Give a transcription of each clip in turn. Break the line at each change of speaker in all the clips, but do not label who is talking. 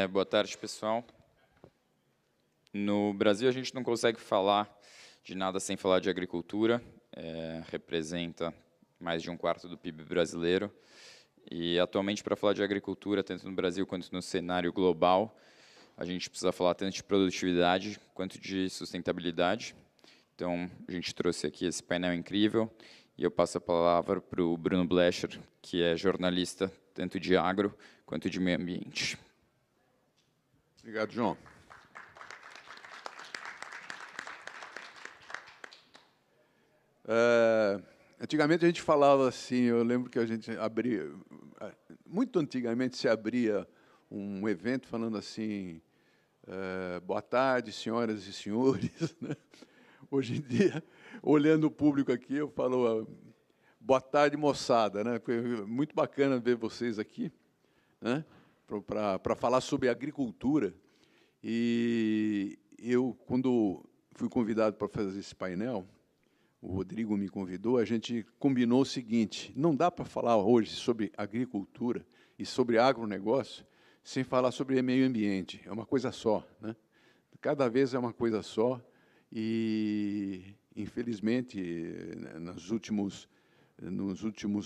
Boa tarde, pessoal. No Brasil, a gente não consegue falar de nada sem falar de agricultura. Representa mais de um quarto do PIB brasileiro. E, atualmente, para falar de agricultura, tanto no Brasil quanto no cenário global, a gente precisa falar tanto de produtividade quanto de sustentabilidade. Então, a gente trouxe aqui esse painel incrível. E eu passo a palavra para o Bruno Blecher, que é jornalista tanto de agro quanto de meio ambiente.
Obrigado, João. Antigamente a gente falava assim, eu lembro que a gente abria, muito antigamente se abria um evento falando assim, boa tarde, senhoras e senhores, né? Hoje em dia, olhando o público aqui, eu falo, boa tarde, moçada, né? Muito bacana ver vocês aqui, né? Para falar sobre agricultura. E eu, quando fui convidado para fazer esse painel, o Rodrigo me convidou, a gente combinou o seguinte: não dá para falar hoje sobre agricultura e sobre agronegócio sem falar sobre meio ambiente. É uma coisa só, né? Cada vez é uma coisa só e, infelizmente, nos últimos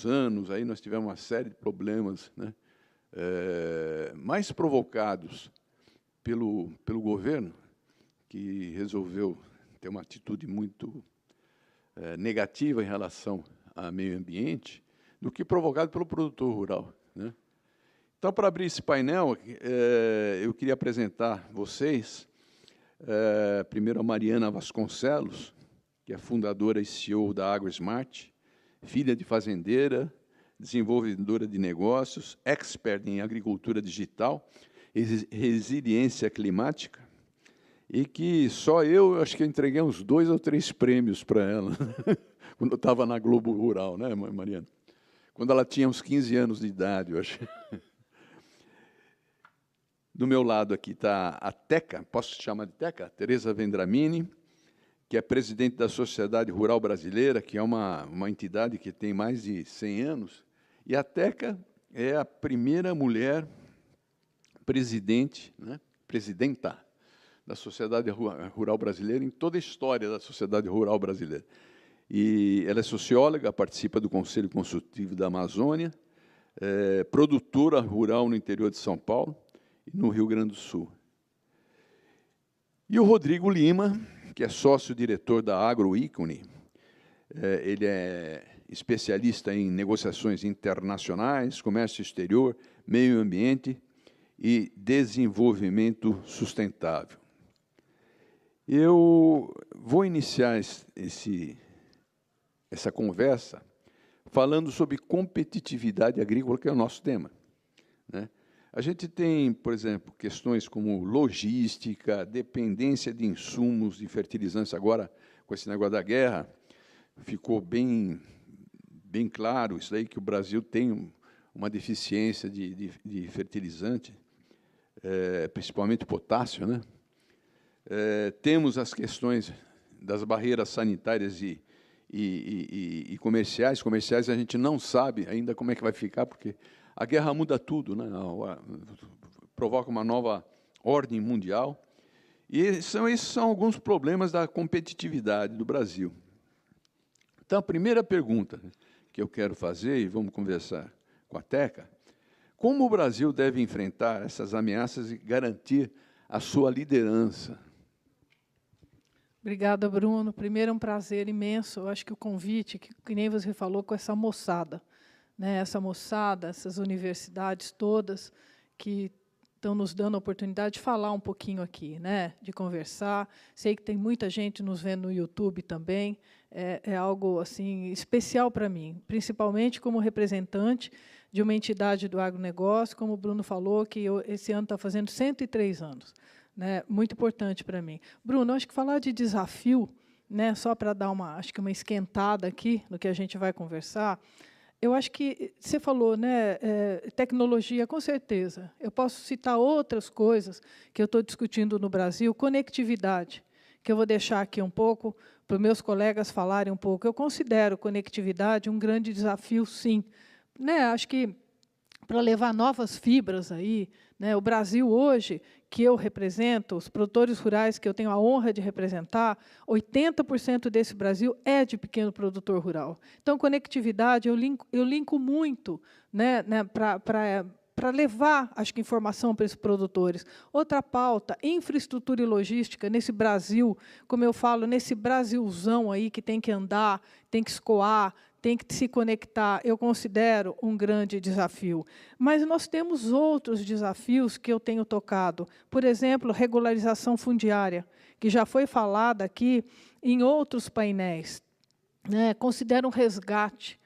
anos, aí nós tivemos uma série de problemas, né? Mais provocados pelo governo, que resolveu ter uma atitude muito negativa em relação ao meio ambiente, do que provocado pelo produtor rural, né? Então, para abrir esse painel, eu queria apresentar vocês, primeiro a Mariana Vasconcelos, que é fundadora e CEO da AgroSmart, filha de fazendeira, desenvolvedora de negócios, expert em agricultura digital, resiliência climática, e que só eu acho que eu entreguei uns 2 ou 3 prêmios para ela, quando eu estava na Globo Rural, né, Mariana? Quando ela tinha uns 15 anos de idade, eu acho. Do meu lado aqui está a Teca, posso chamar de Teca? Tereza Vendramini, que é presidente da Sociedade Rural Brasileira, que é uma entidade que tem mais de 100 anos, e a Teca é a primeira mulher presidente, né, presidenta da Sociedade Rural Brasileira, em toda a história da Sociedade Rural Brasileira. E ela é socióloga, participa do Conselho Consultivo da Amazônia, produtora rural no interior de São Paulo e no Rio Grande do Sul. E o Rodrigo Lima, que é sócio-diretor da Agroícone, ele é especialista em negociações internacionais, comércio exterior, meio ambiente e desenvolvimento sustentável. Eu vou iniciar essa conversa falando sobre competitividade agrícola, que é o nosso tema, né? A gente tem, por exemplo, questões como logística, dependência de insumos, de fertilizantes. Agora, com esse negócio da guerra, ficou bem claro isso aí, que o Brasil tem uma deficiência de fertilizante, principalmente potássio, né? Temos as questões das barreiras sanitárias e comerciais. Comerciais a gente não sabe ainda como é que vai ficar, porque a guerra muda tudo, né? Provoca uma nova ordem mundial. E esses são alguns problemas da competitividade do Brasil. Então, a primeira pergunta que eu quero fazer, e vamos conversar com a Teca: como o Brasil deve enfrentar essas ameaças e garantir a sua liderança?
Obrigada, Bruno. Primeiro, é um prazer imenso. Eu acho que o convite, que nem você falou, com essa moçada, né? Essa moçada, essas universidades todas que estão nos dando a oportunidade de falar um pouquinho aqui, né? De conversar. Sei que tem muita gente nos vendo no YouTube também. É algo assim especial para mim, principalmente como representante de uma entidade do agronegócio, como o Bruno falou, que esse ano está fazendo 103 anos. Né, muito importante para mim. Bruno, acho que falar de desafio, né, só para dar uma esquentada aqui no que a gente vai conversar, eu acho que você falou, né, tecnologia, com certeza. Eu posso citar outras coisas que eu estou discutindo no Brasil, conectividade, que eu vou deixar aqui um pouco para os meus colegas falarem um pouco. Eu considero conectividade um grande desafio, sim. Né, acho que para levar novas fibras aí, né? O Brasil hoje, que eu represento, os produtores rurais que eu tenho a honra de representar, 80% desse Brasil é de pequeno produtor rural. Então, conectividade, eu linko muito, né, para levar, acho que, informação para esses produtores. Outra pauta, infraestrutura e logística, nesse Brasil, como eu falo, nesse Brasilzão aí que tem que andar, tem que escoar, tem que se conectar, eu considero um grande desafio. Mas nós temos outros desafios que eu tenho tocado. Por exemplo, regularização fundiária, que já foi falada aqui em outros painéis. Né? Considero um resgate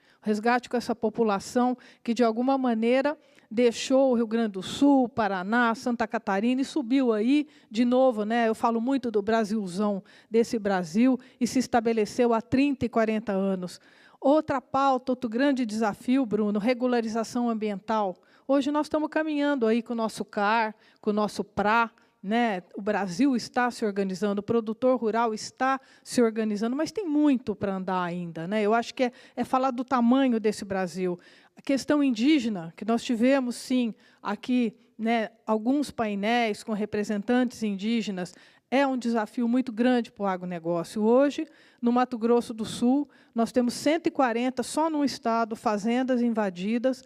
com essa população que, de alguma maneira, deixou o Rio Grande do Sul, Paraná, Santa Catarina e subiu aí de novo, né? Eu falo muito do Brasilzão, desse Brasil, e se estabeleceu há 30 e 40 anos. Outra pauta, outro grande desafio, Bruno, regularização ambiental. Hoje nós estamos caminhando aí com o nosso CAR, com o nosso PRA, né? O Brasil está se organizando, o produtor rural está se organizando, mas tem muito para andar ainda, né? Eu acho que é falar do tamanho desse Brasil. A questão indígena, que nós tivemos, sim, aqui, né, alguns painéis com representantes indígenas, é um desafio muito grande para o agronegócio. Hoje, no Mato Grosso do Sul, nós temos 140, só num estado, fazendas invadidas,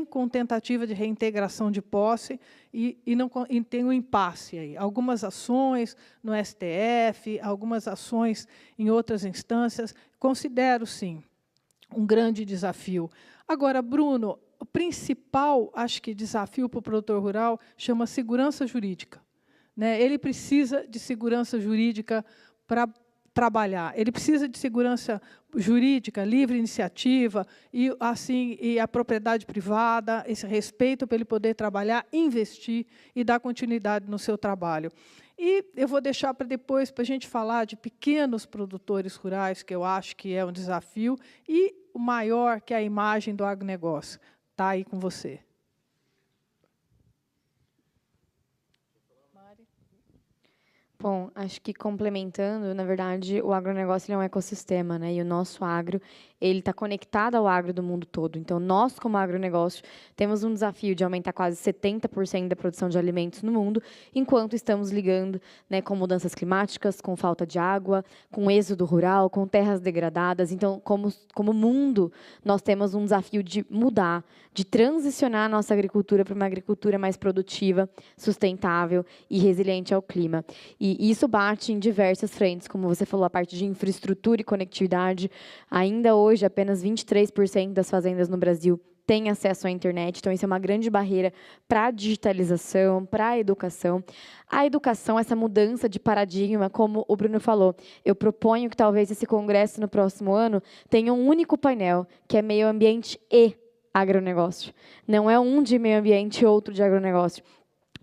com tentativa de reintegração de posse, e tem um impasse aí. Algumas ações no STF, algumas ações em outras instâncias. Considero, sim, um grande desafio. Agora, Bruno, o principal, acho que, desafio para o produtor rural chama segurança jurídica. Né? Ele precisa de segurança jurídica para trabalhar. Ele precisa de segurança jurídica, livre iniciativa, e a propriedade privada, esse respeito para ele poder trabalhar, investir e dar continuidade no seu trabalho. E eu vou deixar para depois, para a gente falar de pequenos produtores rurais, que eu acho que é um desafio, e o maior, que é a imagem do agronegócio. Está aí com você.
Bom, acho que complementando, na verdade, o agronegócio é um ecossistema, né? E o nosso agro, ele está conectado ao agro do mundo todo. Então, nós, como agronegócio, temos um desafio de aumentar quase 70% da produção de alimentos no mundo, enquanto estamos ligando, né, com mudanças climáticas, com falta de água, com êxodo rural, com terras degradadas. Então, como mundo, nós temos um desafio de mudar, de transicionar a nossa agricultura para uma agricultura mais produtiva, sustentável e resiliente ao clima. E isso bate em diversas frentes, como você falou, a parte de infraestrutura e conectividade. Ainda hoje, apenas 23% das fazendas no Brasil têm acesso à internet, então isso é uma grande barreira para a digitalização, para a educação. A educação, essa mudança de paradigma, como o Bruno falou, eu proponho que talvez esse congresso no próximo ano tenha um único painel, que é meio ambiente e agronegócio. Não é um de meio ambiente e outro de agronegócio,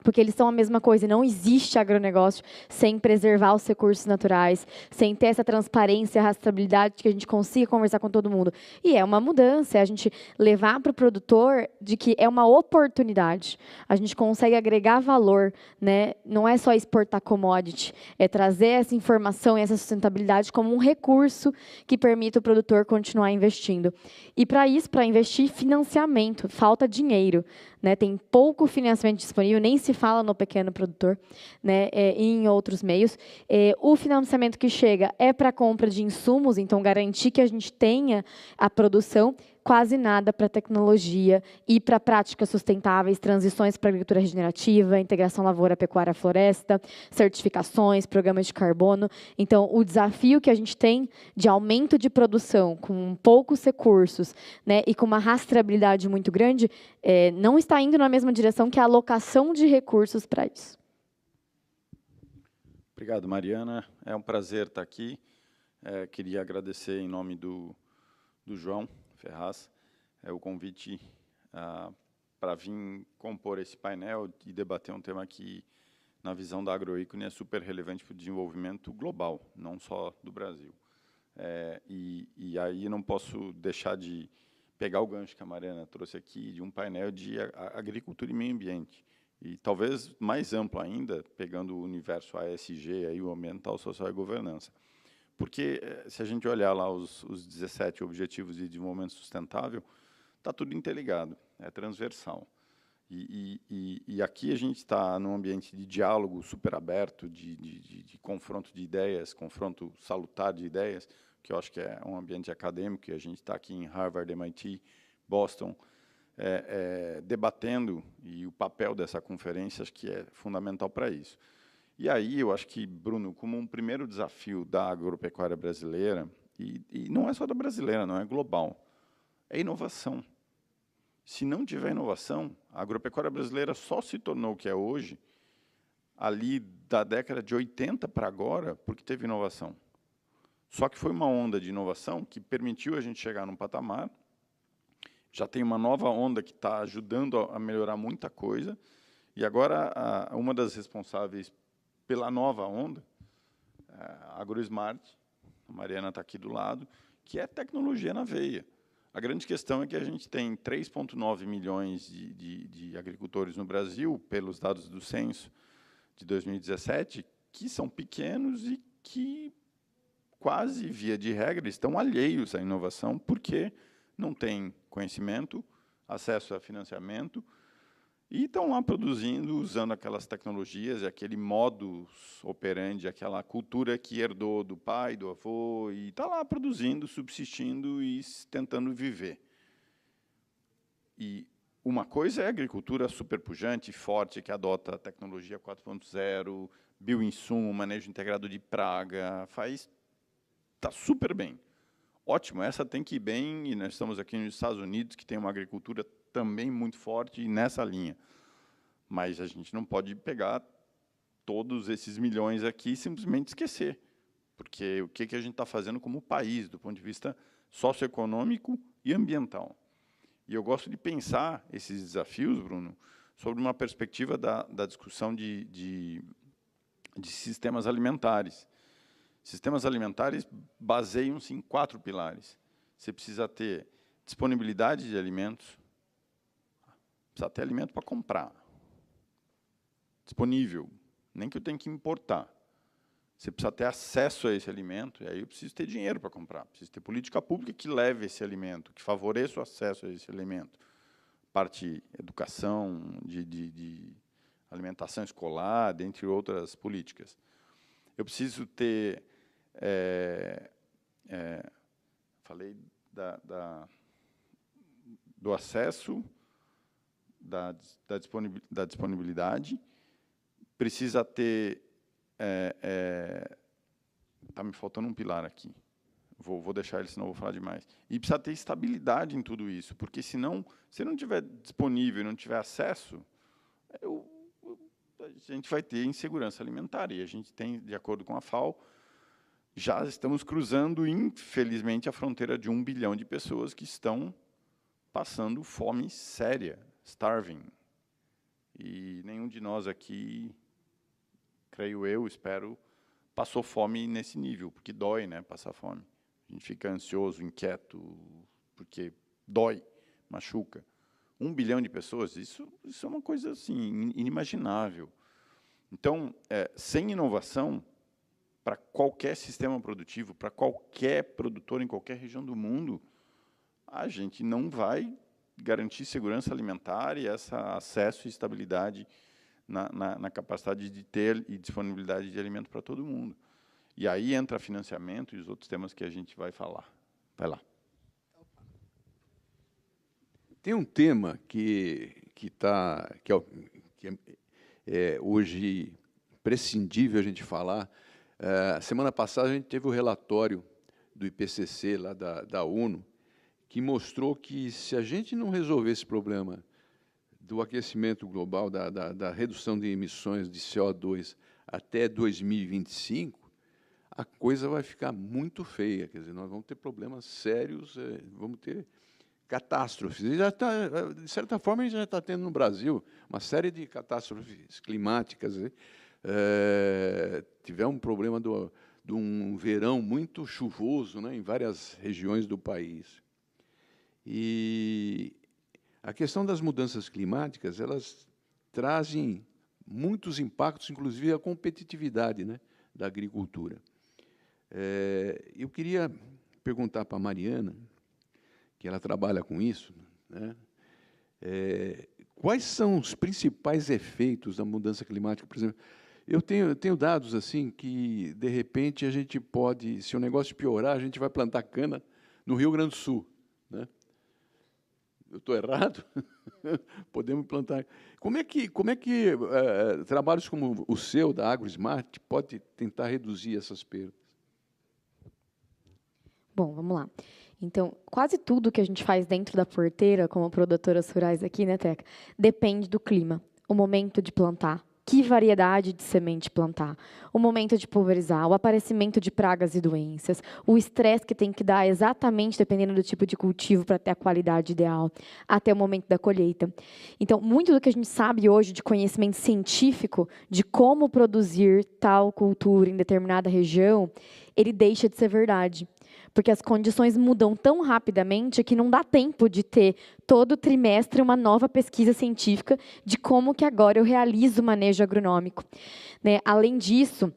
porque eles são a mesma coisa, e não existe agronegócio sem preservar os recursos naturais, sem ter essa transparência, rastreabilidade, que a gente consiga conversar com todo mundo. E é uma mudança, é a gente levar para o produtor de que é uma oportunidade. A gente consegue agregar valor, né? Não é só exportar commodity, é trazer essa informação e essa sustentabilidade como um recurso que permita o produtor continuar investindo. E, para isso, para investir, financiamento, falta dinheiro. Né, tem pouco financiamento disponível, nem se fala no pequeno produtor, né, e em outros meios. O financiamento que chega é para a compra de insumos, então garantir que a gente tenha a produção, quase nada para tecnologia e para práticas sustentáveis, transições para agricultura regenerativa, integração lavoura-pecuária-floresta, certificações, programas de carbono. Então, o desafio que a gente tem de aumento de produção com poucos recursos, né, e com uma rastreabilidade muito grande, não está indo na mesma direção que a alocação de recursos para isso.
Obrigado, Mariana. É um prazer estar aqui. Queria agradecer em nome do João Ferraz, o convite para vir compor esse painel e debater um tema que, na visão da agroícone, é super relevante para o desenvolvimento global, não só do Brasil. E aí não posso deixar de pegar o gancho que a Mariana trouxe aqui, de um painel de agricultura e meio ambiente. E talvez mais amplo ainda, pegando o universo ASG, aí, o ambiental, social e governança. Porque, se a gente olhar lá os 17 Objetivos de Desenvolvimento Sustentável, está tudo interligado, é transversal. E aqui a gente está num ambiente de diálogo super aberto, de confronto de ideias, confronto salutar de ideias, que eu acho que é um ambiente acadêmico, e a gente está aqui em Harvard, MIT, Boston, debatendo, e o papel dessa conferência acho que é fundamental para isso. E aí eu acho que, Bruno, como um primeiro desafio da agropecuária brasileira, e não é só da brasileira, não é global, é inovação. Se não tiver inovação, a agropecuária brasileira só se tornou o que é hoje, ali da década de 80 para agora, porque teve inovação. Só que foi uma onda de inovação que permitiu a gente chegar num patamar. Já tem uma nova onda que está ajudando a melhorar muita coisa. E agora, uma das responsáveis pela nova onda, a AgroSmart, a Mariana está aqui do lado, que é tecnologia na veia. A grande questão é que a gente tem 3,9 milhões de agricultores no Brasil, pelos dados do censo de 2017, que são pequenos e que, quase via de regra, estão alheios à inovação, porque não têm conhecimento, acesso a financiamento, e estão lá produzindo, usando aquelas tecnologias, aquele modus operandi, aquela cultura que herdou do pai, do avô, e está lá produzindo, subsistindo e tentando viver. E uma coisa é a agricultura superpujante, forte, que adota a tecnologia 4.0, bioinsumo, manejo integrado de praga, está super bem. Ótimo, essa tem que ir bem, e nós estamos aqui nos Estados Unidos, que tem uma agricultura também muito forte nessa linha. Mas a gente não pode pegar todos esses milhões aqui e simplesmente esquecer. Porque o que a gente está fazendo como país, do ponto de vista socioeconômico e ambiental. E eu gosto de pensar esses desafios, Bruno, sobre uma perspectiva da discussão de sistemas alimentares. Sistemas alimentares baseiam-se em 4 pilares. Você precisa ter disponibilidade de alimentos, precisa ter alimento para comprar, disponível, nem que eu tenha que importar. Você precisa ter acesso a esse alimento, e aí eu preciso ter dinheiro para comprar. Preciso ter política pública que leve esse alimento, que favoreça o acesso a esse alimento. Parte educação, de alimentação escolar, dentre outras políticas. Eu preciso ter... falei do acesso, da disponibilidade, precisa ter... Está me faltando um pilar aqui. Vou deixar ele, senão vou falar demais. E precisa ter estabilidade em tudo isso, porque senão, se não tiver disponível e não tiver acesso, a gente vai ter insegurança alimentar. E a gente tem, de acordo com a FAO, já estamos cruzando, infelizmente, a fronteira de 1 bilhão de pessoas que estão passando fome séria, starving. E nenhum de nós aqui, creio eu, espero, passou fome nesse nível, porque dói, né, passar fome. A gente fica ansioso, inquieto, porque dói, machuca. 1 bilhão de pessoas, isso é uma coisa assim, inimaginável. Então, sem inovação, para qualquer sistema produtivo, para qualquer produtor em qualquer região do mundo, a gente não vai garantir segurança alimentar e esse acesso e estabilidade na capacidade de ter e disponibilidade de alimento para todo mundo. E aí entra financiamento e os outros temas que a gente vai falar. Vai lá.
Tem um tema que é hoje imprescindível a gente falar. Semana passada a gente teve o relatório do IPCC, lá da ONU, que mostrou que se a gente não resolver esse problema do aquecimento global, da redução de emissões de CO2 até 2025, a coisa vai ficar muito feia. Quer dizer, nós vamos ter problemas sérios, vamos ter catástrofes. E já de certa forma, a gente já está tendo no Brasil uma série de catástrofes climáticas. Tivemos um problema de um verão muito chuvoso, né, em várias regiões do país. E a questão das mudanças climáticas, elas trazem muitos impactos, inclusive a competitividade, né, da agricultura. Eu queria perguntar para a Mariana, que ela trabalha com isso, né? Quais são os principais efeitos da mudança climática? Por exemplo, eu tenho dados assim que, de repente, a gente pode, se o negócio piorar, a gente vai plantar cana no Rio Grande do Sul, né? Eu estou errado? Podemos plantar. Como é que trabalhos como o seu, da AgroSmart, pode tentar reduzir essas perdas?
Bom, vamos lá. Então, quase tudo que a gente faz dentro da porteira, como produtoras rurais aqui, né, Teca, depende do clima, o momento de plantar, que variedade de semente plantar, o momento de pulverizar, o aparecimento de pragas e doenças, o estresse que tem que dar exatamente dependendo do tipo de cultivo para ter a qualidade ideal, até o momento da colheita. Então, muito do que a gente sabe hoje de conhecimento científico de como produzir tal cultura em determinada região, ele deixa de ser verdade. Porque as condições mudam tão rapidamente que não dá tempo de ter todo trimestre uma nova pesquisa científica de como que agora eu realizo o manejo agronômico, né? Além disso,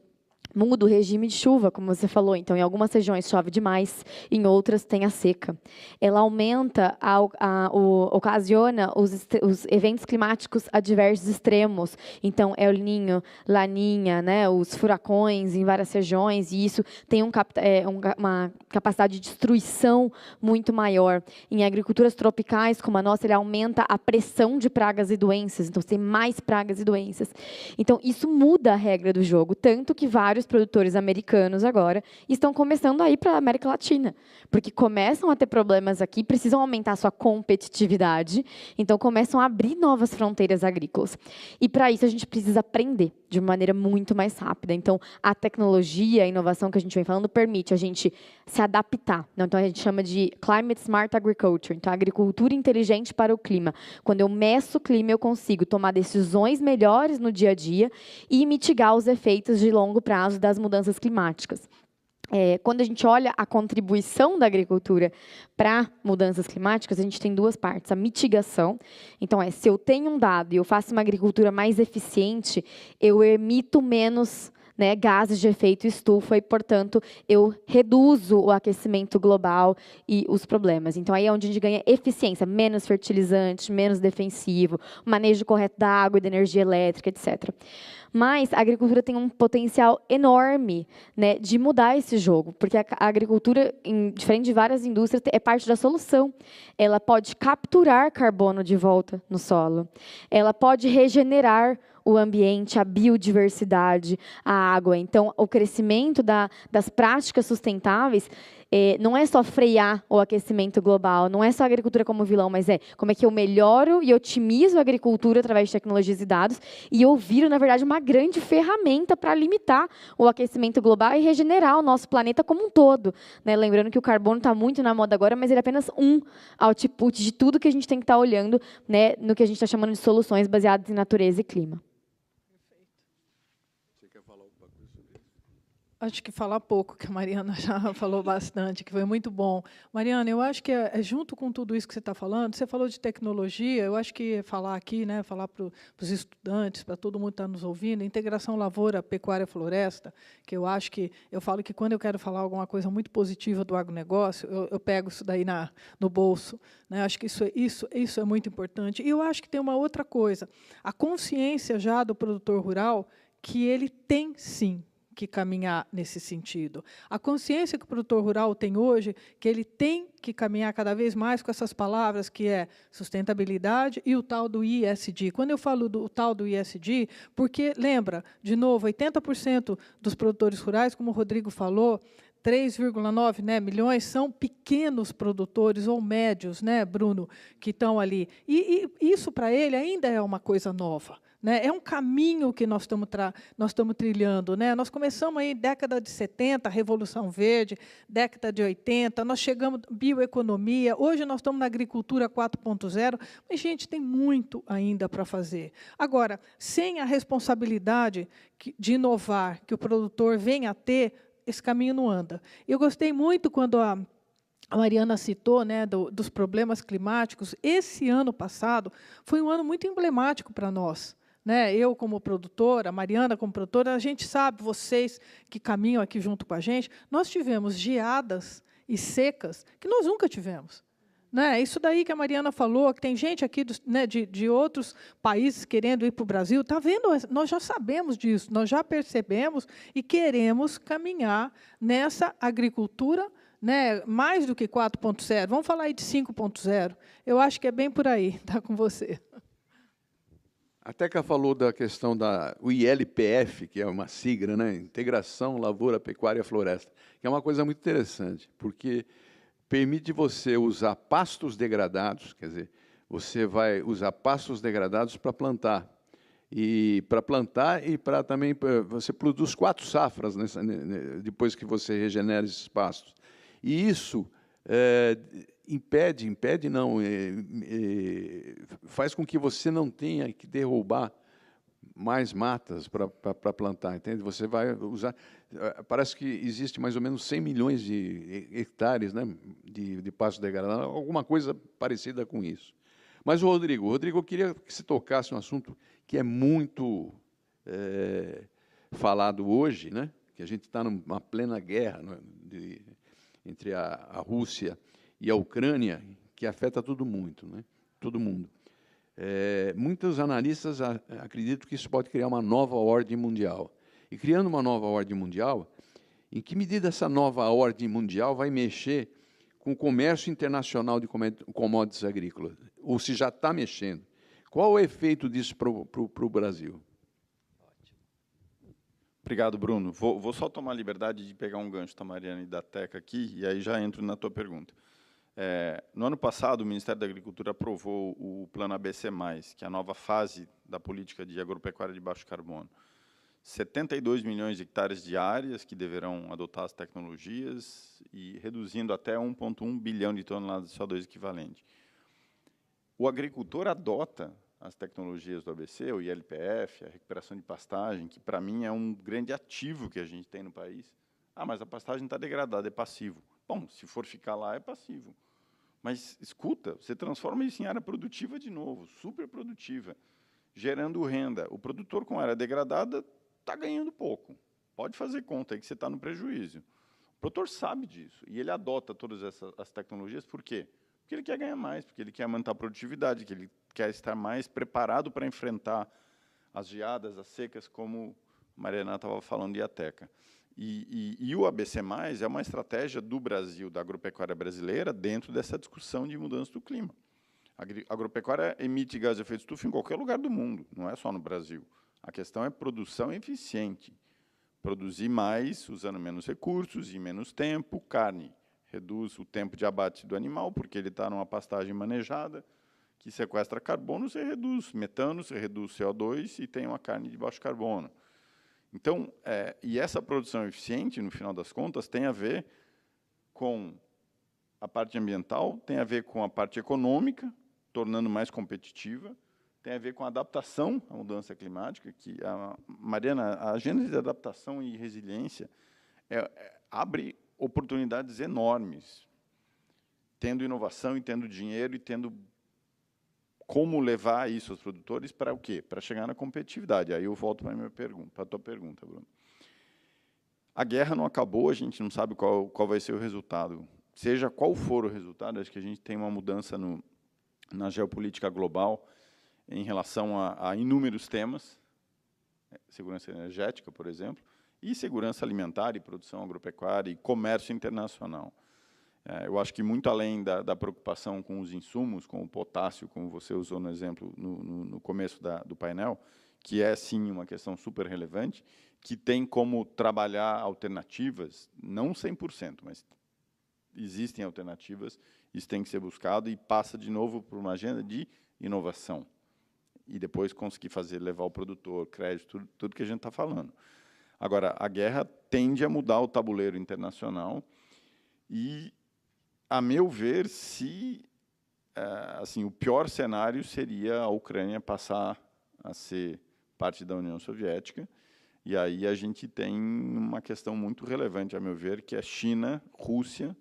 muda o regime de chuva, como você falou. Então, em algumas regiões chove demais, em outras tem a seca. Ela aumenta, ocasiona os eventos climáticos adversos extremos. Então, El Niño, Laninha, né, os furacões em várias regiões, e isso tem uma capacidade de destruição muito maior. Em agriculturas tropicais, como a nossa, ele aumenta a pressão de pragas e doenças. Então, tem mais pragas e doenças. Então, isso muda a regra do jogo, tanto que vários produtores americanos agora estão começando a ir para a América Latina, porque começam a ter problemas aqui, precisam aumentar sua competitividade, então começam a abrir novas fronteiras agrícolas. E para isso a gente precisa aprender de uma maneira muito mais rápida. Então, a tecnologia, a inovação que a gente vem falando permite a gente se adaptar. Então, a gente chama de Climate Smart Agriculture, então agricultura inteligente para o clima. Quando eu meço o clima, eu consigo tomar decisões melhores no dia a dia e mitigar os efeitos de longo prazo das mudanças climáticas. Quando a gente olha a contribuição da agricultura para mudanças climáticas, a gente tem duas partes. A mitigação, então se eu tenho um dado e eu faço uma agricultura mais eficiente, eu emito menos, né, gases de efeito estufa e, portanto, eu reduzo o aquecimento global e os problemas. Então, aí é onde a gente ganha eficiência, menos fertilizante, menos defensivo, manejo correto da água e da energia elétrica, etc. Mas a agricultura tem um potencial enorme, né, de mudar esse jogo, porque a agricultura, diferente de várias indústrias, é parte da solução. Ela pode capturar carbono de volta no solo, ela pode regenerar o ambiente, a biodiversidade, a água. Então, o crescimento das práticas sustentáveis não é só frear o aquecimento global, não é só a agricultura como vilão, mas como é que eu melhoro e otimizo a agricultura através de tecnologias e dados, e eu viro, na verdade, uma grande ferramenta para limitar o aquecimento global e regenerar o nosso planeta como um todo, né? Lembrando que o carbono está muito na moda agora, mas ele é apenas um output de tudo que a gente tem que estar olhando, né, no que a gente está chamando de soluções baseadas em natureza e clima.
Acho que falar pouco, que a Mariana já falou bastante, que foi muito bom. Mariana, eu acho que junto com tudo isso que você está falando, você falou de tecnologia, eu acho que falar aqui, né, falar para os estudantes, para todo mundo que está nos ouvindo, integração lavoura, pecuária, floresta, que eu falo que quando eu quero falar alguma coisa muito positiva do agronegócio, eu pego isso daí no bolso, né? Acho que isso é muito importante. E eu acho que tem uma outra coisa, a consciência já do produtor rural, que ele tem, sim, que caminhar nesse sentido. A consciência que o produtor rural tem hoje, que ele tem que caminhar cada vez mais com essas palavras, que é sustentabilidade e o tal do ISD. Quando eu falo do tal do ISD, porque, lembra, de novo, 80% dos produtores rurais, como o Rodrigo falou, 3,9, né, milhões são pequenos produtores ou médios, né, Bruno, que estão ali. E isso, para ele, ainda é uma coisa nova. Né? É um caminho que nós estamos trilhando. Né? Nós começamos aí década de 70, Revolução Verde, década de 80, nós chegamos bioeconomia, hoje nós estamos na agricultura 4.0, mas, gente, tem muito ainda para fazer. Agora, sem a responsabilidade de inovar que o produtor vem a ter, esse caminho não anda. Eu gostei muito quando a Mariana citou, né, dos problemas climáticos. Esse ano passado foi um ano muito emblemático para nós. Né? Eu, como produtora, a Mariana, como produtora, a gente sabe, vocês que caminham aqui junto com a gente, nós tivemos geadas e secas que nós nunca tivemos. Né? Isso daí que a Mariana falou, que tem gente aqui né, de outros países querendo ir para o Brasil, está vendo? Nós já sabemos disso, nós já percebemos e queremos caminhar nessa agricultura, né, mais do que 4.0. Vamos falar aí de 5.0. Eu acho que é bem por aí, está com você.
A Teca falou da questão do ILPF, que é uma sigla, né? Integração Lavoura, Pecuária, Floresta, que é uma coisa muito interessante, porque permite você usar pastos degradados, quer dizer, você vai usar pastos degradados para plantar. E para também, você produz 4 safras depois que você regenera esses pastos. E isso faz com que você não tenha que derrubar mais matas para plantar, entende? Você vai usar... Parece que existe mais ou menos 100 milhões de hectares, né, de pasto degradado, alguma coisa parecida com isso. Mas, Rodrigo, eu queria que você tocasse um assunto que é muito falado hoje, né, que a gente está numa plena guerra, né, entre a Rússia e a Ucrânia, que afeta todo mundo, né, todo mundo. Muitos analistas acreditam que isso pode criar uma nova ordem mundial. E criando uma nova ordem mundial, em que medida essa nova ordem mundial vai mexer com o comércio internacional de commodities agrícolas? Ou se já está mexendo? Qual o efeito disso para o Brasil?
Obrigado, Bruno. Vou só tomar a liberdade de pegar um gancho da Mariana e da Teca aqui, e aí já entro na tua pergunta. No ano passado, o Ministério da Agricultura aprovou o Plano ABC+, que é a nova fase da política de agropecuária de baixo carbono. 72 milhões de hectares de áreas que deverão adotar as tecnologias e reduzindo até 1,1 bilhão de toneladas de CO2 equivalente. O agricultor adota as tecnologias do ABC, o ILPF, a recuperação de pastagem, que, para mim, é um grande ativo que a gente tem no país. Ah, mas a pastagem está degradada, é passivo. Bom, se for ficar lá, é passivo. Mas, escuta, você transforma isso em área produtiva de novo, super produtiva, gerando renda. O produtor com área degradada está ganhando pouco. Pode fazer conta aí que você está no prejuízo. O produtor sabe disso e ele adota todas as tecnologias. Por quê? Porque ele quer ganhar mais, porque ele quer aumentar a produtividade, que ele quer estar mais preparado para enfrentar as geadas, as secas, como a Mariana estava falando, e a Teca. E o ABC+, é uma estratégia do Brasil, da agropecuária brasileira, dentro dessa discussão de mudança do clima. A agropecuária emite gás de efeito estufa em qualquer lugar do mundo, não é só no Brasil. A questão é produção eficiente. Produzir mais, usando menos recursos e menos tempo. Carne, reduz o tempo de abate do animal, porque ele está numa pastagem manejada, que sequestra carbono, você reduz metano, você reduz CO2 e tem uma carne de baixo carbono. Então, e essa produção eficiente, no final das contas, tem a ver com a parte ambiental, tem a ver com a parte econômica, tornando mais competitiva, tem a ver com a adaptação à mudança climática, que, Mariana, a agenda de adaptação e resiliência abre oportunidades enormes, tendo inovação e tendo dinheiro e tendo como levar isso aos produtores para o quê? Para chegar na competitividade. Aí eu volto para a tua pergunta, Bruno. A guerra não acabou, a gente não sabe qual vai ser o resultado. Seja qual for o resultado, acho que a gente tem uma mudança na geopolítica global em relação a inúmeros temas, segurança energética, por exemplo, e segurança alimentar e produção agropecuária e comércio internacional. Eu acho que muito além da preocupação com os insumos, com o potássio, como você usou no exemplo no começo do painel, que é, sim, uma questão super relevante, que tem como trabalhar alternativas, não 100%, mas existem alternativas, isso tem que ser buscado e passa, de novo, por uma agenda de inovação. E depois conseguir levar o produtor, crédito, tudo que a gente está falando. Agora, a guerra tende a mudar o tabuleiro internacional e, a meu ver, assim, o pior cenário seria a Ucrânia passar a ser parte da União Soviética, e aí a gente tem uma questão muito relevante, a meu ver, que é China, Rússia,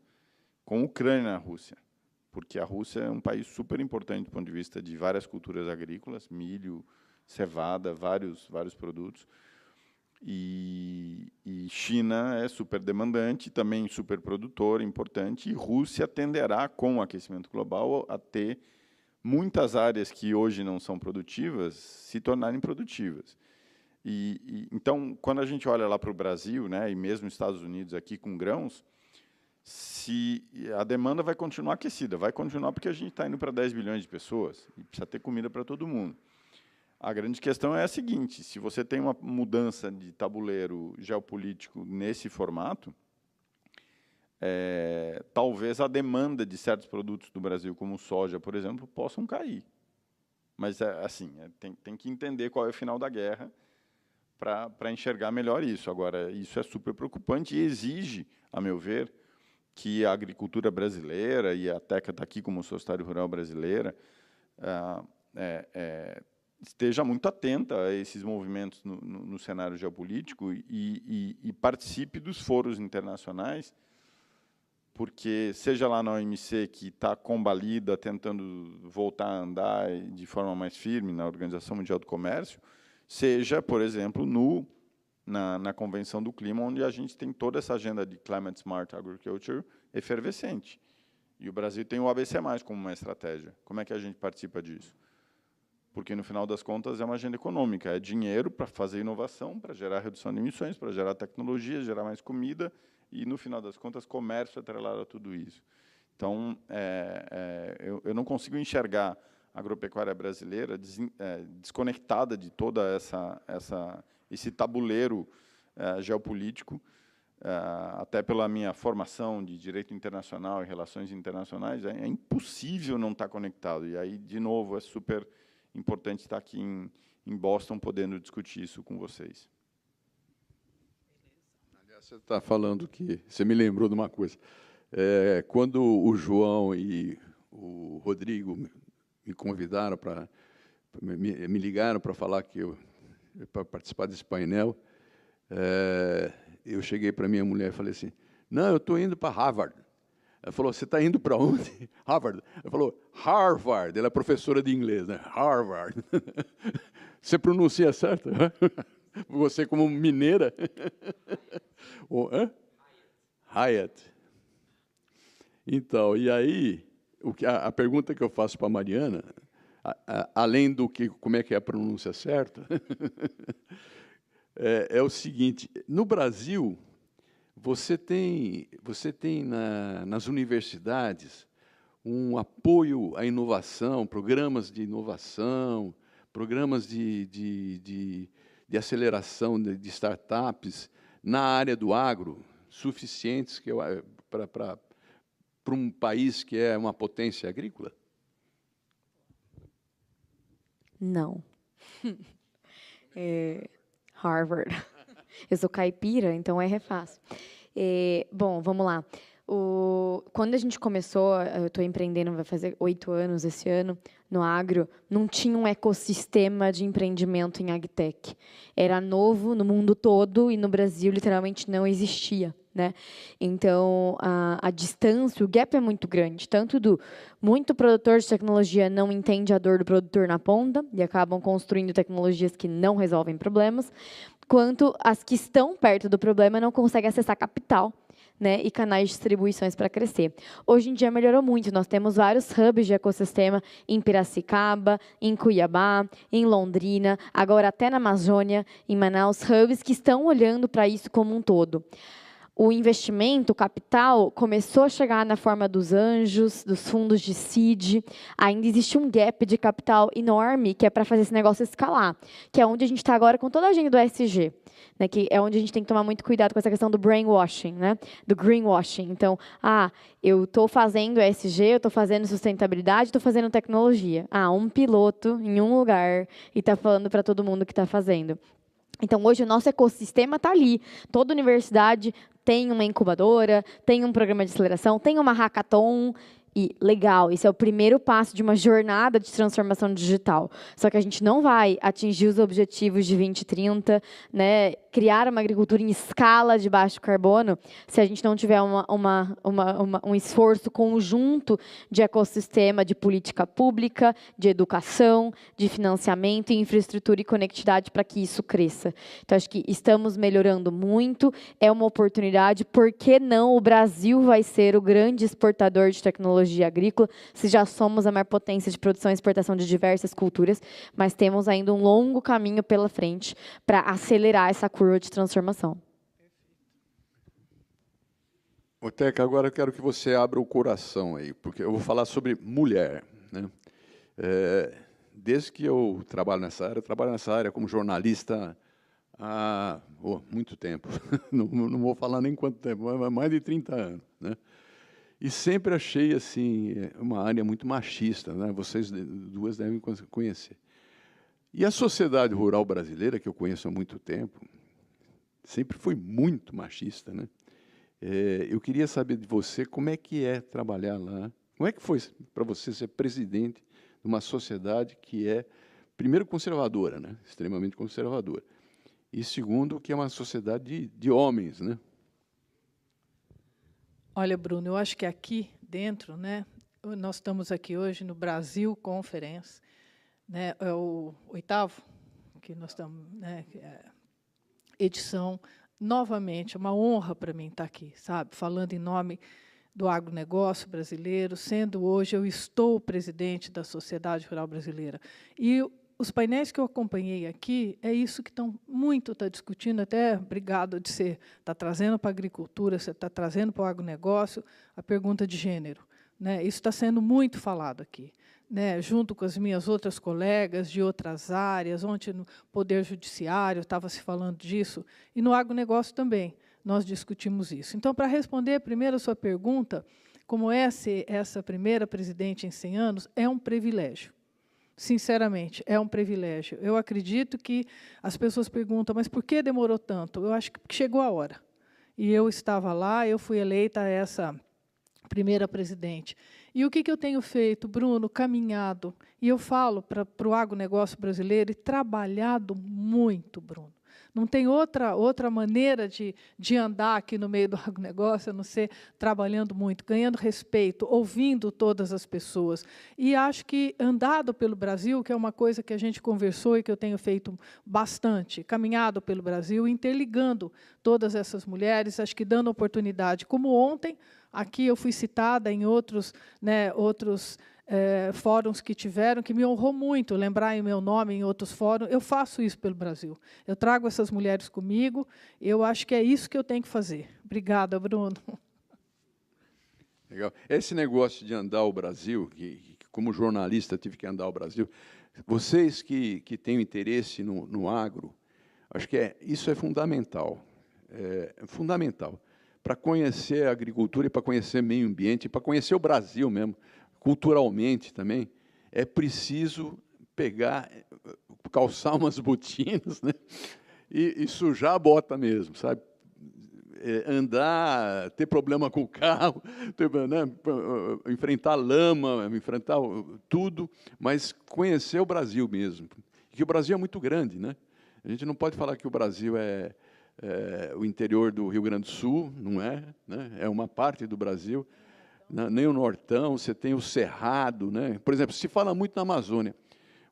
com Ucrânia na Rússia, porque a Rússia é um país super importante do ponto de vista de várias culturas agrícolas, milho, cevada, vários produtos, E China é super demandante, também super produtor, importante, e Rússia tenderá, com o aquecimento global, a ter muitas áreas que hoje não são produtivas se tornarem produtivas. Então, quando a gente olha lá para o Brasil, né, e mesmo Estados Unidos aqui com grãos, se a demanda vai continuar aquecida, vai continuar porque a gente está indo para 10 bilhões de pessoas e precisa ter comida para todo mundo. A grande questão é a seguinte: se você tem uma mudança de tabuleiro geopolítico nesse formato, talvez a demanda de certos produtos do Brasil, como soja, por exemplo, possam cair. Mas, tem que entender qual é o final da guerra para enxergar melhor isso. Agora, isso é super preocupante e exige, a meu ver, que a agricultura brasileira, e a Teca está aqui como societária rural brasileira, esteja muito atenta a esses movimentos no cenário geopolítico e participe dos foros internacionais, porque, seja lá na OMC, que está combalida, tentando voltar a andar de forma mais firme na Organização Mundial do Comércio, seja, por exemplo, na Convenção do Clima, onde a gente tem toda essa agenda de Climate Smart Agriculture efervescente. E o Brasil tem o ABC+, como uma estratégia. Como é que a gente participa disso? Porque, no final das contas, é uma agenda econômica. É dinheiro para fazer inovação, para gerar redução de emissões, para gerar tecnologia, gerar mais comida e, no final das contas, comércio atrelado a tudo isso. Então, eu não consigo enxergar a agropecuária brasileira desconectada de toda esse tabuleiro geopolítico, até pela minha formação de direito internacional e relações internacionais, é impossível não estar conectado. E aí, de novo, é super importante estar aqui em Boston podendo discutir isso com vocês.
Aliás, você está falando que você me lembrou de uma coisa. Quando o João e o Rodrigo me convidaram me ligaram para falar para participar desse painel, eu cheguei para minha mulher e falei assim: não, eu estou indo para Harvard. Ela falou: você está indo para onde? Harvard. Ela falou: Harvard. Ela é professora de inglês, né? Harvard. Você pronuncia certo? Você como mineira? Hyatt. Então, e aí, a pergunta que eu faço para a Mariana, além do como é que é a pronúncia certa, é o seguinte: no Brasil, você tem nas universidades um apoio à inovação, programas de inovação, programas de aceleração de startups na área do agro, suficientes para um país que é uma potência agrícola?
Não. Harvard. Eu sou caipira, então é fácil. Bom, vamos lá. Quando a gente começou, eu estou empreendendo, vai fazer 8 anos esse ano, no agro, não tinha um ecossistema de empreendimento em agtech. Era novo no mundo todo e no Brasil, literalmente, não existia. Né? Então, a distância, o gap é muito grande. Tanto muito produtor de tecnologia não entende a dor do produtor na ponta e acabam construindo tecnologias que não resolvem problemas, quanto as que estão perto do problema não conseguem acessar capital, né, e canais de distribuições para crescer. Hoje em dia melhorou muito. Nós temos vários hubs de ecossistema em Piracicaba, em Cuiabá, em Londrina, agora até na Amazônia, em Manaus, hubs que estão olhando para isso como um todo. O investimento, o capital, começou a chegar na forma dos anjos, dos fundos de seed. Ainda existe um gap de capital enorme que é para fazer esse negócio escalar, que é onde a gente está agora com toda a agenda do ESG, né, que é onde a gente tem que tomar muito cuidado com essa questão do brainwashing, né, do greenwashing. Então, eu estou fazendo ESG, eu estou fazendo sustentabilidade, estou fazendo tecnologia. Um piloto em um lugar e está falando para todo mundo que está fazendo. Então, hoje, o nosso ecossistema está ali. Toda universidade tem uma incubadora, tem um programa de aceleração, tem uma hackathon. E, legal, esse é o primeiro passo de uma jornada de transformação digital. Só que a gente não vai atingir os objetivos de 2030, né, criar uma agricultura em escala de baixo carbono se a gente não tiver um esforço conjunto de ecossistema, de política pública, de educação, de financiamento, infraestrutura e conectividade para que isso cresça. Então, acho que estamos melhorando muito, é uma oportunidade. Por que não o Brasil vai ser o grande exportador de tecnologia agrícola, se já somos a maior potência de produção e exportação de diversas culturas, mas temos ainda um longo caminho pela frente para acelerar essa curva de transformação.
Ô, Teca, agora eu quero que você abra o coração aí, porque eu vou falar sobre mulher, né? Desde que eu trabalho nessa área como jornalista há muito tempo. Não vou falar nem quanto tempo, mas mais de 30 anos, né? E sempre achei assim uma área muito machista, né? Vocês duas devem conhecer. E a sociedade rural brasileira, que eu conheço há muito tempo, sempre foi muito machista, né? Eu queria saber de você como é que é trabalhar lá. Como é que foi para você ser presidente de uma sociedade que é, primeiro, conservadora, né? Extremamente conservadora. E, segundo, que é uma sociedade de homens, né?
Olha, Bruno, eu acho que aqui dentro, né, nós estamos aqui hoje no Brasil Conference, né, é o 8º que nós estamos, né, edição. Novamente, é uma honra para mim estar aqui, sabe, falando em nome do agronegócio brasileiro, sendo hoje, eu estou presidente da Sociedade Rural Brasileira. E os painéis que eu acompanhei aqui, é isso que está discutindo, até obrigado de você estar trazendo para a agricultura, você está trazendo para o agronegócio a pergunta de gênero, né? Isso está sendo muito falado aqui, né? Junto com as minhas outras colegas de outras áreas, ontem no Poder Judiciário estava se falando disso, e no agronegócio também nós discutimos isso. Então, para responder primeiro a sua pergunta, como é ser essa primeira presidente em 100 anos, é um privilégio. Sinceramente, é um privilégio. Eu acredito que as pessoas perguntam, mas por que demorou tanto? Eu acho que chegou a hora. E eu estava lá, eu fui eleita essa primeira presidente. E o que eu tenho feito, Bruno? Caminhado. E eu falo para o agronegócio brasileiro e trabalhado muito, Bruno. Não tem outra maneira de andar aqui no meio do agronegócio, a não ser trabalhando muito, ganhando respeito, ouvindo todas as pessoas. E acho que andado pelo Brasil, que é uma coisa que a gente conversou e que eu tenho feito bastante, caminhado pelo Brasil, interligando todas essas mulheres, acho que dando oportunidade. Como ontem, aqui eu fui citada em outros fóruns que tiveram, que me honrou muito, lembrar em meu nome em outros fóruns. Eu faço isso pelo Brasil. Eu trago essas mulheres comigo, eu acho que é isso que eu tenho que fazer. Obrigada, Bruno.
Legal. Esse negócio de andar o Brasil, que como jornalista tive que andar o Brasil, vocês que têm interesse no agro, acho que isso é fundamental. É fundamental. Para conhecer a agricultura e para conhecer o meio ambiente, e para conhecer o Brasil mesmo, culturalmente também, é preciso calçar umas botinas, né? E sujar a bota mesmo, sabe? Andar, ter problema com o carro, enfrentar lama, enfrentar tudo, mas conhecer o Brasil mesmo. Porque o Brasil é muito grande, né? A gente não pode falar que o Brasil é o interior do Rio Grande do Sul, não é, né? É uma parte do Brasil. Nem o Nortão, você tem o Cerrado, né? Por exemplo, se fala muito na Amazônia,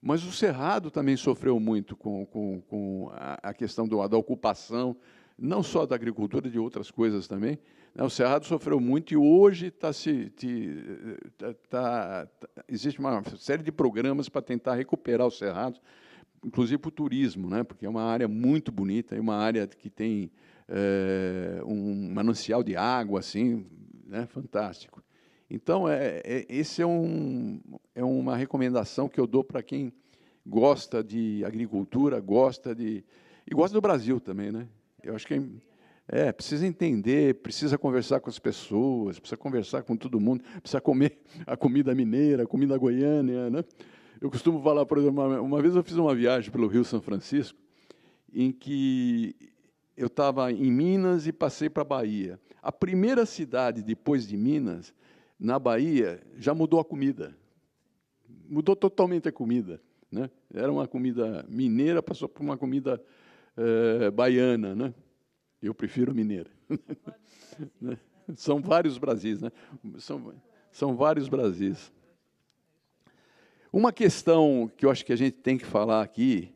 mas o Cerrado também sofreu muito com a questão da ocupação, não só da agricultura, de outras coisas também. O Cerrado sofreu muito e hoje existe uma série de programas para tentar recuperar o Cerrado, inclusive para o turismo, né? Porque é uma área muito bonita, é uma área que tem um manancial de água, assim, né? Fantástico. Então, esse é uma recomendação que eu dou para quem gosta de agricultura, e gosta do Brasil também, né? Eu acho que precisa entender, precisa conversar com as pessoas, precisa conversar com todo mundo, precisa comer a comida mineira, a comida goiânia, né? Eu costumo falar, por exemplo, uma vez eu fiz uma viagem pelo Rio São Francisco, em que eu estava em Minas e passei para a Bahia. A primeira cidade, depois de Minas, na Bahia, já mudou a comida. Mudou totalmente a comida, né? Era uma comida mineira, passou por uma comida baiana, né? Eu prefiro mineira. São vários Brasis, né? São vários Brasis. Uma questão que eu acho que a gente tem que falar aqui,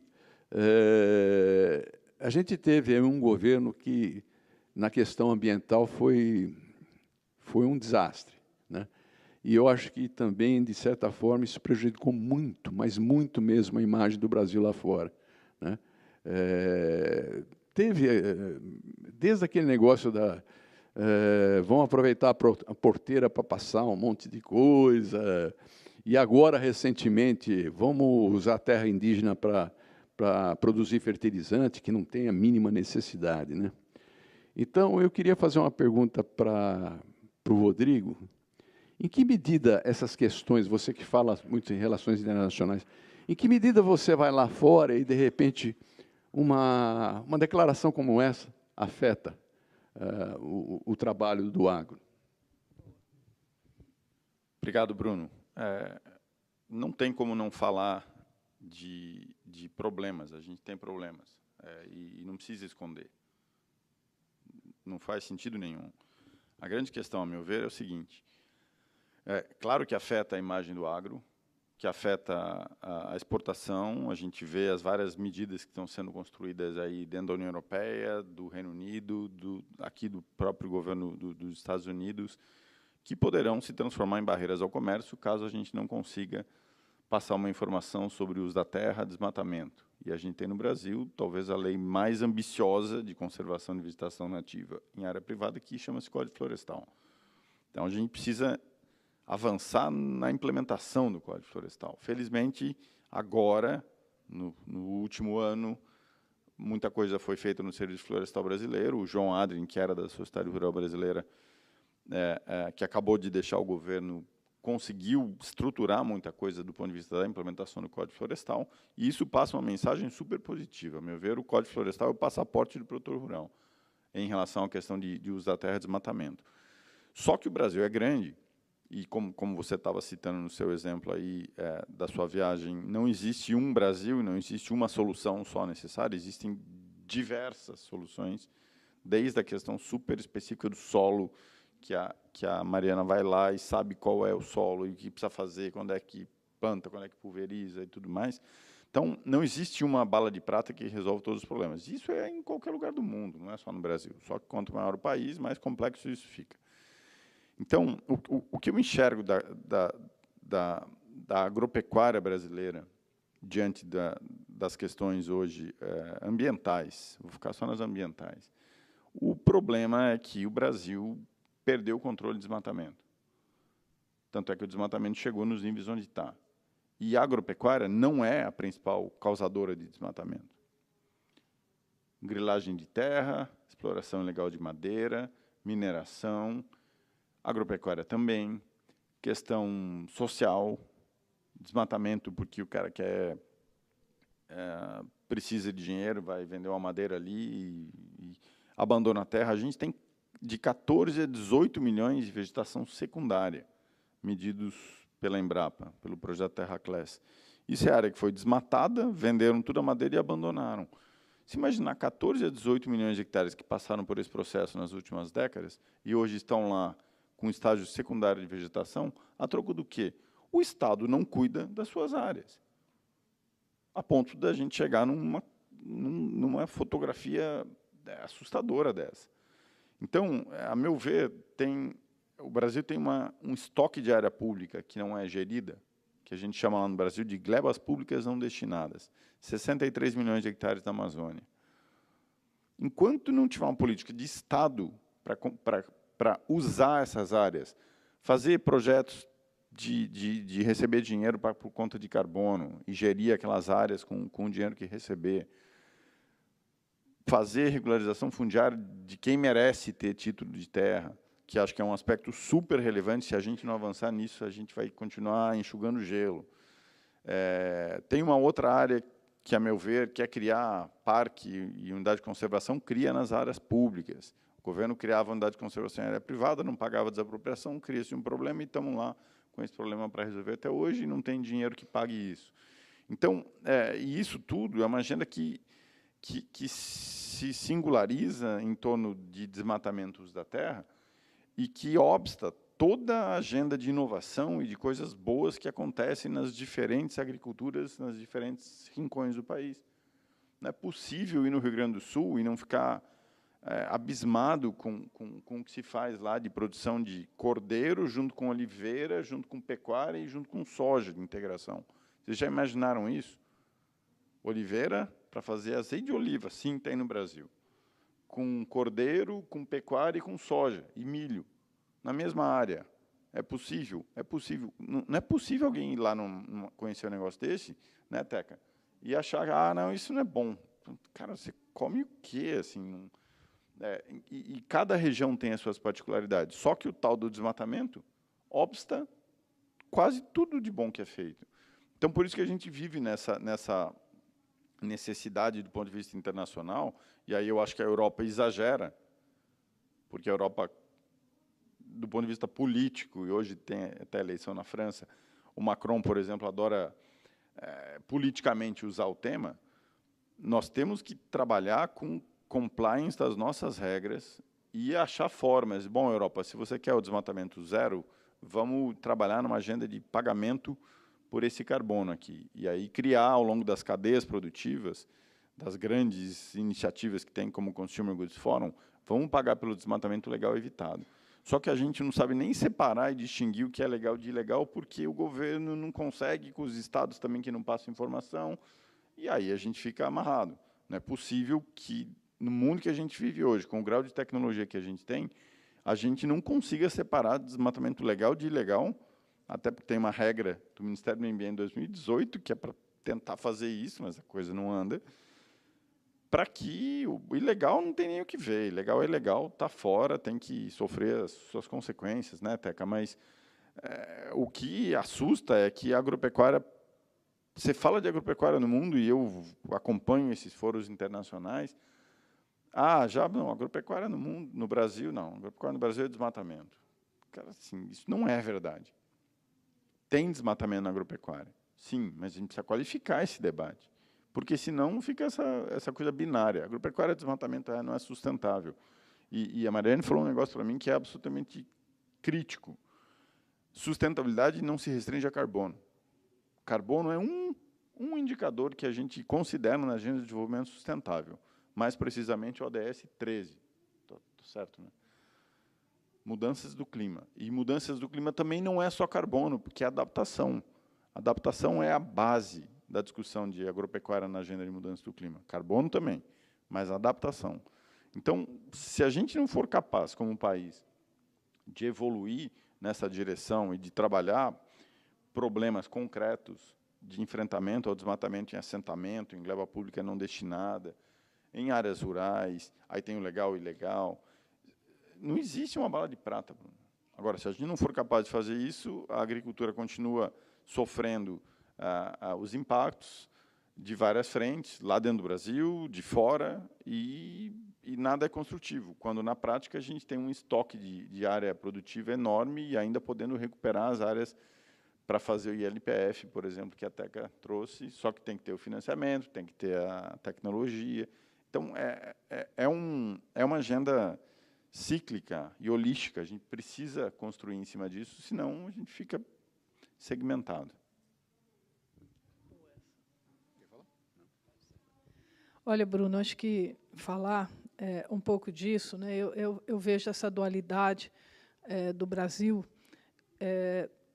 a gente teve um governo que, na questão ambiental, foi um desastre, né? E eu acho que também, de certa forma, isso prejudicou muito, mas muito mesmo, a imagem do Brasil lá fora, né? Teve, desde aquele negócio da... vão aproveitar a porteira para passar um monte de coisa, e agora, recentemente, vamos usar terra indígena para produzir fertilizante, que não tem a mínima necessidade, né? Então, eu queria fazer uma pergunta para o Rodrigo. Em que medida essas questões, você que fala muito em relações internacionais, em que medida você vai lá fora e, de repente, uma declaração como essa afeta o trabalho do agro?
Obrigado, Bruno. Não tem como não falar de problemas. A gente tem problemas, e não precisa esconder. Não faz sentido nenhum. A grande questão, a meu ver, é o seguinte: claro que afeta a imagem do agro, que afeta a exportação. A gente vê as várias medidas que estão sendo construídas aí dentro da União Europeia, do Reino Unido, aqui do próprio governo dos Estados Unidos, que poderão se transformar em barreiras ao comércio caso a gente não consiga passar uma informação sobre o uso da terra, desmatamento. E a gente tem no Brasil, talvez, a lei mais ambiciosa de conservação de vegetação nativa em área privada, que chama-se Código Florestal. Então, a gente precisa avançar na implementação do Código Florestal. Felizmente, agora, no último ano, muita coisa foi feita no Serviço Florestal Brasileiro. O João Adrien, que era da Sociedade Rural Brasileira, que acabou de deixar o governo, conseguiu estruturar muita coisa do ponto de vista da implementação do Código Florestal, e isso passa uma mensagem super positiva. A meu ver, o Código Florestal é o passaporte do produtor rural em relação à questão de uso da terra e desmatamento. Só que o Brasil é grande, e como você estava citando no seu exemplo aí da sua viagem, não existe um Brasil, não existe uma solução só necessária, existem diversas soluções, desde a questão super específica do solo, que a Mariana vai lá e sabe qual é o solo e o que precisa fazer, quando é que planta, quando é que pulveriza e tudo mais. Então, não existe uma bala de prata que resolve todos os problemas. Isso é em qualquer lugar do mundo, não é só no Brasil. Só que quanto maior o país, mais complexo isso fica. Então, o que eu enxergo da agropecuária brasileira diante das questões hoje ambientais, vou ficar só nas ambientais, o problema é que o Brasil perdeu o controle de desmatamento. Tanto é que o desmatamento chegou nos níveis onde está. E a agropecuária não é a principal causadora de desmatamento. Grilagem de terra, exploração ilegal de madeira, mineração, agropecuária também, questão social, desmatamento porque o cara precisa de dinheiro, vai vender uma madeira ali e abandona a terra. A gente tem de 14 a 18 milhões de vegetação secundária, medidos pela Embrapa, pelo projeto Terra Class. Isso é área que foi desmatada, venderam toda a madeira e abandonaram. Se imaginar 14 a 18 milhões de hectares que passaram por esse processo nas últimas décadas e hoje estão lá com estágio secundário de vegetação, a troco do quê? O Estado não cuida das suas áreas, a ponto da gente chegar numa fotografia assustadora dessa. Então, a meu ver, o Brasil tem um estoque de área pública que não é gerida, que a gente chama lá no Brasil de glebas públicas não destinadas, 63 milhões de hectares na Amazônia. Enquanto não tiver uma política de Estado para usar essas áreas, fazer projetos de receber dinheiro por conta de carbono e gerir aquelas áreas com o dinheiro que receber, fazer regularização fundiária de quem merece ter título de terra, que acho que é um aspecto super relevante. Se a gente não avançar nisso, a gente vai continuar enxugando gelo. Tem uma outra área que, a meu ver, quer criar parque e unidade de conservação, cria nas áreas públicas. O governo criava unidade de conservação em área privada, não pagava desapropriação, cria-se um problema e estamos lá com esse problema para resolver até hoje e não tem dinheiro que pague isso. Então, e isso tudo é uma agenda que que se singulariza em torno de desmatamentos da terra e que obsta toda a agenda de inovação e de coisas boas que acontecem nas diferentes agriculturas, nas diferentes rincões do país. Não é possível ir no Rio Grande do Sul e não ficar abismado com o que se faz lá de produção de cordeiro, junto com oliveira, junto com pecuária e junto com soja de integração. Vocês já imaginaram isso? Oliveira para fazer azeite de oliva, sim, tem no Brasil. Com cordeiro, com pecuária e com soja e milho, na mesma área. É possível? É possível. Não é possível alguém ir lá conhecer um negócio desse, né, Teca? E achar, ah, não, isso não é bom. Cara, você come o quê, assim? E cada região tem as suas particularidades. Só que o tal do desmatamento obsta quase tudo de bom que é feito. Então, por isso que a gente vive nessa necessidade do ponto de vista internacional, e aí eu acho que a Europa exagera, porque a Europa, do ponto de vista político, e hoje tem até eleição na França, o Macron, por exemplo, adora politicamente usar o tema, nós temos que trabalhar com compliance das nossas regras e achar formas. Bom, Europa, se você quer o desmatamento zero, vamos trabalhar numa agenda de pagamento por esse carbono aqui. E aí criar, ao longo das cadeias produtivas, das grandes iniciativas que tem como Consumer Goods Forum, vamos pagar pelo desmatamento legal evitado. Só que a gente não sabe nem separar e distinguir o que é legal de ilegal, porque o governo não consegue, com os estados também que não passam informação, e aí a gente fica amarrado. Não é possível que, no mundo que a gente vive hoje, com o grau de tecnologia que a gente não consiga separar desmatamento legal de ilegal, até porque tem uma regra do Ministério do Meio Ambiente em 2018, que é para tentar fazer isso, mas a coisa não anda, para que o ilegal não tem nem o que ver. Ilegal é ilegal, está fora, tem que sofrer as suas consequências, né, Teca? Mas o que assusta é que a agropecuária... Você fala de agropecuária no mundo, e eu acompanho esses foros internacionais. Não, agropecuária no mundo, no Brasil, não. Agropecuária no Brasil é desmatamento. Cara, assim, isso não é verdade. Tem desmatamento na agropecuária, sim, mas a gente precisa qualificar esse debate, porque senão fica essa coisa binária. A agropecuária desmatamento não é sustentável. E a Mariane falou um negócio para mim que é absolutamente crítico. Sustentabilidade não se restringe a carbono. Carbono é um indicador que a gente considera na Agenda de Desenvolvimento Sustentável, mais precisamente o ODS 13. Tô certo, né? Mudanças do clima. E mudanças do clima também não é só carbono, porque é adaptação. Adaptação é a base da discussão de agropecuária na agenda de mudança do clima. Carbono também, mas adaptação. Então, se a gente não for capaz, como país, de evoluir nessa direção e de trabalhar problemas concretos de enfrentamento ao desmatamento em assentamento, em gleba pública não destinada, em áreas rurais, aí tem o legal e ilegal, não existe uma bala de prata, Bruno. Agora, se a gente não for capaz de fazer isso, a agricultura continua sofrendo os impactos de várias frentes, lá dentro do Brasil, de fora, e nada é construtivo, quando, na prática, a gente tem um estoque de área produtiva enorme e ainda podendo recuperar as áreas para fazer o ILPF, por exemplo, que a Teca trouxe, só que tem que ter o financiamento, tem que ter a tecnologia. Então, é uma agenda cíclica e holística. A gente precisa construir em cima disso, senão a gente fica segmentado.
Olha, Bruno, acho que falar um pouco disso, né? Eu vejo essa dualidade do Brasil,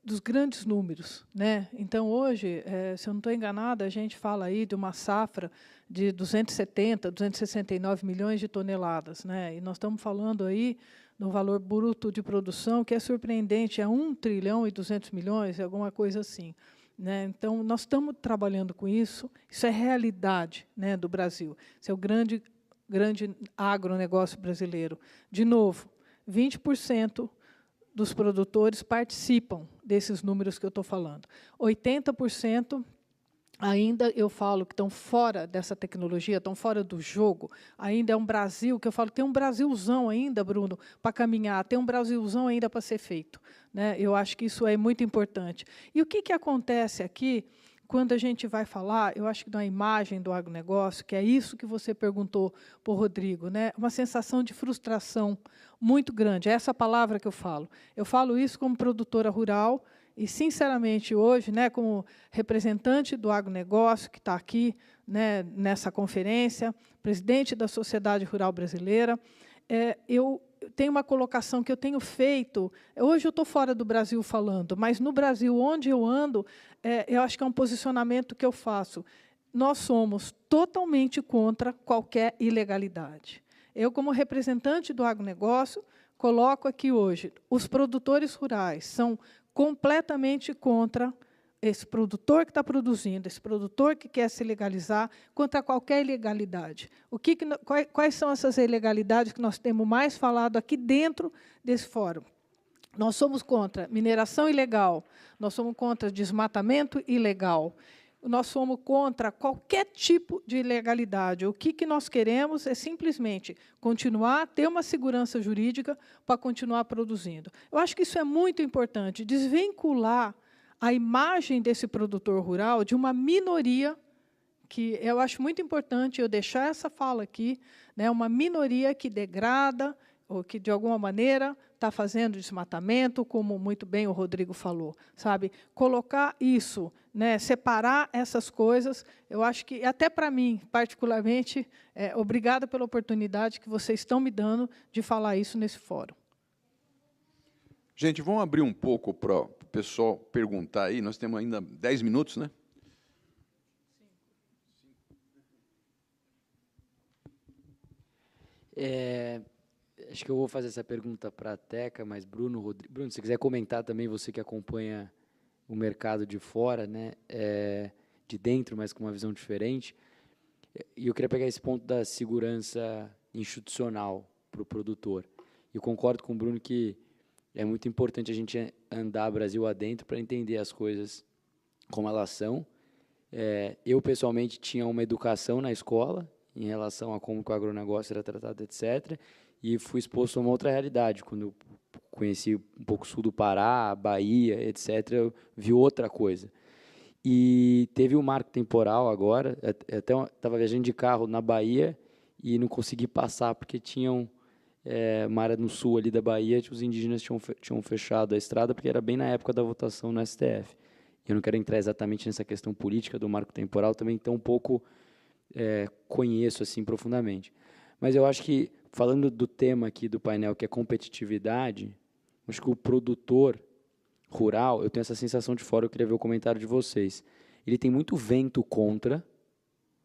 dos grandes números, né? Então, hoje, se eu não estou enganada, a gente fala aí de uma safra de 269 milhões de toneladas, né? E nós estamos falando aí no valor bruto de produção que é surpreendente, é 1 trilhão e 200 milhões, alguma coisa assim, né? Então, nós estamos trabalhando com isso é realidade, né, do Brasil. Isso é o grande agronegócio brasileiro. De novo, 20% dos produtores participam desses números que eu estou falando. 80% ainda, eu falo, que estão fora dessa tecnologia, estão fora do jogo. Ainda é um Brasil, que eu falo, tem um Brasilzão ainda, Bruno, para caminhar, tem um Brasilzão ainda para ser feito, né? Eu acho que isso é muito importante. E o que acontece aqui quando a gente vai falar, eu acho que da imagem do agronegócio, que é isso que você perguntou para o Rodrigo, né? Uma sensação de frustração muito grande. É essa palavra que eu falo. Eu falo isso como produtora rural e, sinceramente, hoje, né, como representante do agronegócio que está aqui, né, nessa conferência, presidente da Sociedade Rural Brasileira, eu tenho uma colocação que eu tenho feito. Hoje eu estou fora do Brasil falando, mas no Brasil, onde eu ando, eu acho que é um posicionamento que eu faço. Nós somos totalmente contra qualquer ilegalidade. Eu, como representante do agronegócio, coloco aqui hoje, os produtores rurais são completamente contra esse produtor que está produzindo, esse produtor que quer se legalizar, contra qualquer ilegalidade. Quais são essas ilegalidades que nós temos mais falado aqui dentro desse fórum? Nós somos contra mineração ilegal, nós somos contra desmatamento ilegal, nós somos contra qualquer tipo de ilegalidade. O que nós queremos é simplesmente continuar a ter uma segurança jurídica para continuar produzindo. Eu acho que isso é muito importante, desvincular a imagem desse produtor rural de uma minoria, que eu acho muito importante eu deixar essa fala aqui, né, uma minoria que degrada, ou que, de alguma maneira, está fazendo desmatamento, como muito bem o Rodrigo falou. Sabe? Colocar isso, né, separar essas coisas, eu acho que, até para mim, particularmente, obrigada pela oportunidade que vocês estão me dando de falar isso nesse fórum.
Gente, vamos abrir um pouco para o pessoal perguntar aí. Nós temos ainda 10 minutos, né?
Acho que eu vou fazer essa pergunta para a Teca, mas Bruno, Rodrigo, Bruno, se quiser comentar também, você que acompanha o mercado de fora, né, de dentro, mas com uma visão diferente. E eu queria pegar esse ponto da segurança institucional para o produtor. Eu concordo com o Bruno que é muito importante a gente andar Brasil adentro para entender as coisas como elas são. Eu, pessoalmente, tinha uma educação na escola em relação a como o agronegócio era tratado, etc., e fui exposto a uma outra realidade. Quando eu conheci um pouco o sul do Pará, Bahia, etc., eu vi outra coisa. E teve um marco temporal agora, até estava viajando de carro na Bahia e não consegui passar, porque tinham uma área no sul ali da Bahia, os indígenas tinham fechado a estrada, porque era bem na época da votação no STF. Eu não quero entrar exatamente nessa questão política do marco temporal, também tão pouco conheço assim profundamente. Mas eu acho que, falando do tema aqui do painel, que é competitividade, acho que o produtor rural, eu tenho essa sensação de fora, eu queria ver o comentário de vocês. Ele tem muito vento contra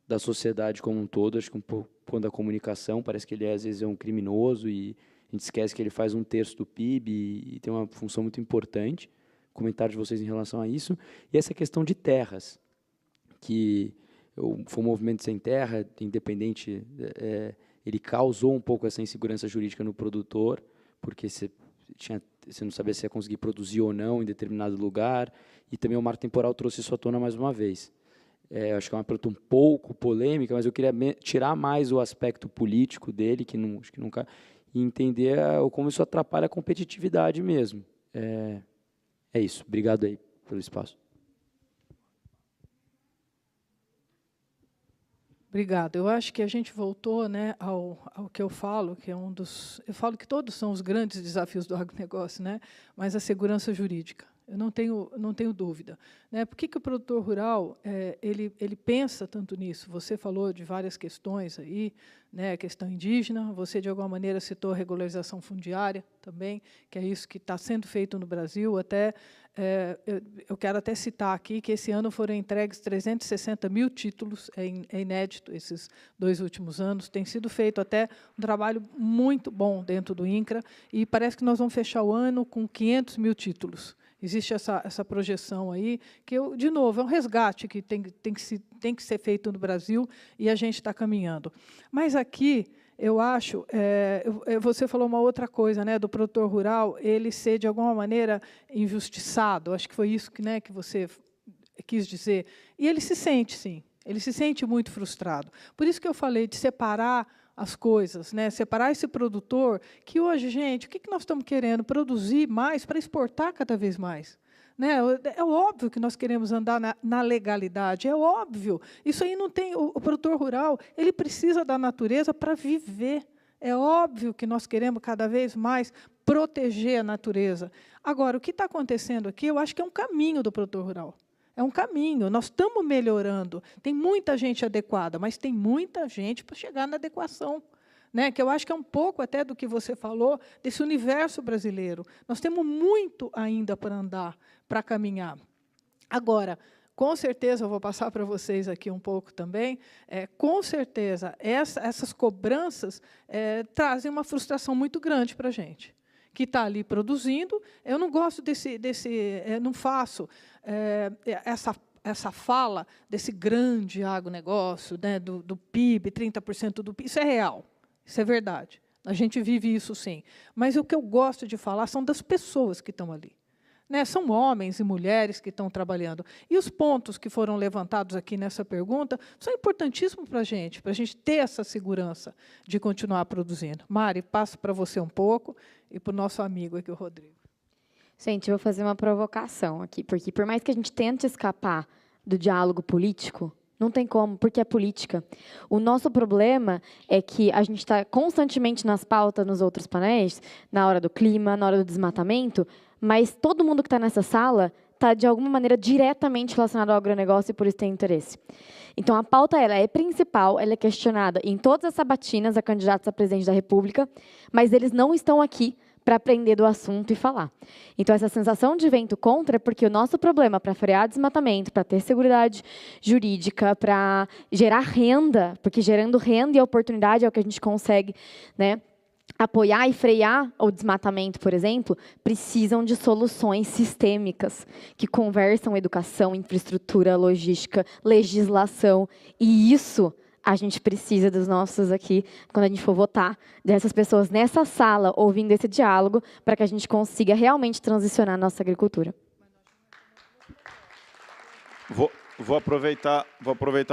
da sociedade como um todo, acho que um pouco da comunicação, parece que ele às vezes é um criminoso e a gente esquece que ele faz 1/3 do PIB e tem uma função muito importante. Comentário de vocês em relação a isso. E essa questão de terras, que foi um movimento sem terra, independente, ele causou um pouco essa insegurança jurídica no produtor, porque você não sabia se ia conseguir produzir ou não em determinado lugar, e também o marco temporal trouxe isso à tona mais uma vez. Acho que é uma pergunta um pouco polêmica, mas eu queria tirar mais o aspecto político dele, acho que nunca, e entender como isso atrapalha a competitividade mesmo. É isso. Obrigado aí pelo espaço.
Obrigada. Eu acho que a gente voltou, né, ao que eu falo, que é eu falo que todos são os grandes desafios do agronegócio, né, mas a segurança jurídica. Eu não tenho dúvida, né? Por que o produtor rural ele pensa tanto nisso? Você falou de várias questões aí, né? A questão indígena. Você de alguma maneira citou a regularização fundiária também, que é isso que está sendo feito no Brasil. Até eu quero até citar aqui que esse ano foram entregues 360 mil títulos. É inédito esses 2 últimos anos. Tem sido feito até um trabalho muito bom dentro do INCRA e parece que nós vamos fechar o ano com 500 mil títulos. Existe essa projeção aí, que, de novo, é um resgate que tem que ser feito no Brasil e a gente está caminhando. Mas aqui, eu acho, você falou uma outra coisa, né, do produtor rural, ele ser, de alguma maneira, injustiçado. Acho que foi isso que você quis dizer. E ele se sente, sim, ele se sente muito frustrado. Por isso que eu falei de separar as coisas, né? Separar esse produtor, que hoje, gente, o que nós estamos querendo? Produzir mais para exportar cada vez mais. Né? É óbvio que nós queremos andar na legalidade, é óbvio. Isso aí não tem. O produtor rural, ele precisa da natureza para viver. É óbvio que nós queremos cada vez mais proteger a natureza. Agora, o que está acontecendo aqui, eu acho que é um caminho do produtor rural. É um caminho, nós estamos melhorando. Tem muita gente adequada, mas tem muita gente para chegar na adequação. Né, que eu acho que é um pouco até do que você falou, desse universo brasileiro. Nós temos muito ainda para andar, para caminhar. Agora, com certeza, eu vou passar para vocês aqui um pouco também, com certeza, essas cobranças trazem uma frustração muito grande para a gente, que está ali produzindo. Eu não gosto não faço essa fala desse grande agronegócio, né, do PIB, 30% do PIB, isso é real. Isso é verdade. A gente vive isso, sim. Mas o que eu gosto de falar são das pessoas que estão ali. Né? São homens e mulheres que estão trabalhando. E os pontos que foram levantados aqui nessa pergunta são importantíssimos para a gente ter essa segurança de continuar produzindo. Mari, passo para você um pouco e para o nosso amigo aqui, o Rodrigo.
Gente, eu vou fazer uma provocação aqui, porque por mais que a gente tente escapar do diálogo político, não tem como, porque é política. O nosso problema é que a gente está constantemente nas pautas nos outros painéis, na hora do clima, na hora do desmatamento, mas todo mundo que está nessa sala está, de alguma maneira, diretamente relacionado ao agronegócio e por isso tem interesse. Então, a pauta ela é principal, ela é questionada em todas as sabatinas a candidatos a presidente da República, mas eles não estão aqui para aprender do assunto e falar. Então, essa sensação de vento contra é porque o nosso problema para frear desmatamento, para ter seguridade jurídica, para gerar renda, porque gerando renda e oportunidade é o que a gente consegue, né, apoiar e frear o desmatamento, por exemplo, precisam de soluções sistêmicas que conversam educação, infraestrutura, logística, legislação, e isso a gente precisa dos nossos aqui, quando a gente for votar, dessas pessoas nessa sala, ouvindo esse diálogo, para que a gente consiga realmente transicionar a nossa agricultura.
Vou aproveitar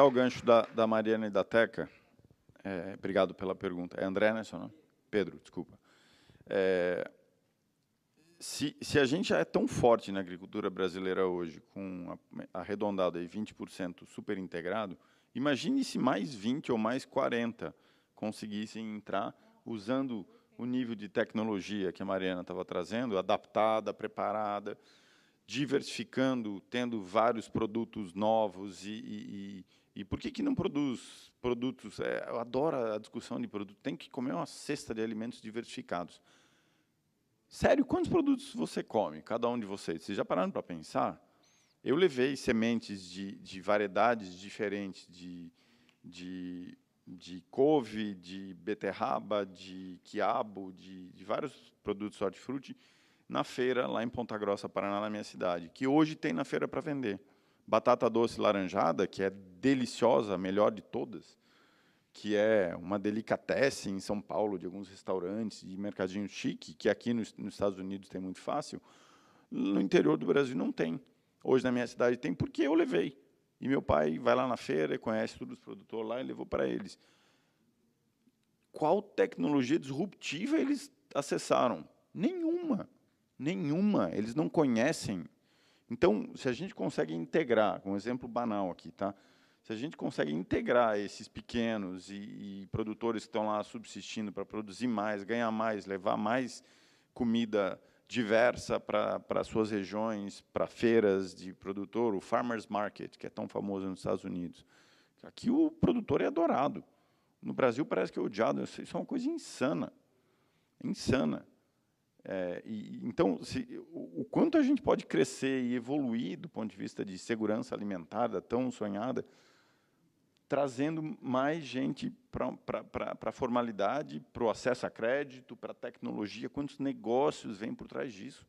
o gancho da Mariana e da Teca. Obrigado pela pergunta. É André, né, seu nome? Pedro, desculpa. Se a gente já é tão forte na agricultura brasileira hoje, com arredondado aí 20% super integrado, imagine se mais 20 ou mais 40 conseguissem entrar usando o nível de tecnologia que a Mariana estava trazendo, adaptada, preparada, diversificando, tendo vários produtos novos. E por que não produz produtos? Eu adoro a discussão de produto. Tem que comer uma cesta de alimentos diversificados. Sério, quantos produtos você come, cada um de vocês? Vocês já pararam para pensar? Eu levei sementes de variedades diferentes, de couve, de beterraba, de quiabo, de vários produtos de hortifruti, na feira, lá em Ponta Grossa, Paraná, na minha cidade, que hoje tem na feira para vender. Batata doce laranjada, que é deliciosa, a melhor de todas, que é uma delicatessen em São Paulo, de alguns restaurantes, de mercadinho chique, que aqui nos Estados Unidos tem muito fácil, no interior do Brasil não tem. Hoje, na minha cidade, tem, porque eu levei. E meu pai vai lá na feira, conhece todos os produtores lá e levou para eles. Qual tecnologia disruptiva eles acessaram? Nenhuma. Nenhuma. Eles não conhecem. Então, se a gente consegue integrar, com um exemplo banal aqui, tá? Se a gente consegue integrar esses pequenos e produtores que estão lá subsistindo para produzir mais, ganhar mais, levar mais comida diversa para suas regiões, para feiras de produtor, o Farmers Market, que é tão famoso nos Estados Unidos. Aqui o produtor é adorado. No Brasil parece que é odiado. Isso é uma coisa insana. Insana. Então, o quanto a gente pode crescer e evoluir do ponto de vista de segurança alimentar, da tão sonhada, trazendo mais gente para a formalidade, para o acesso a crédito, para a tecnologia, quantos negócios vêm por trás disso.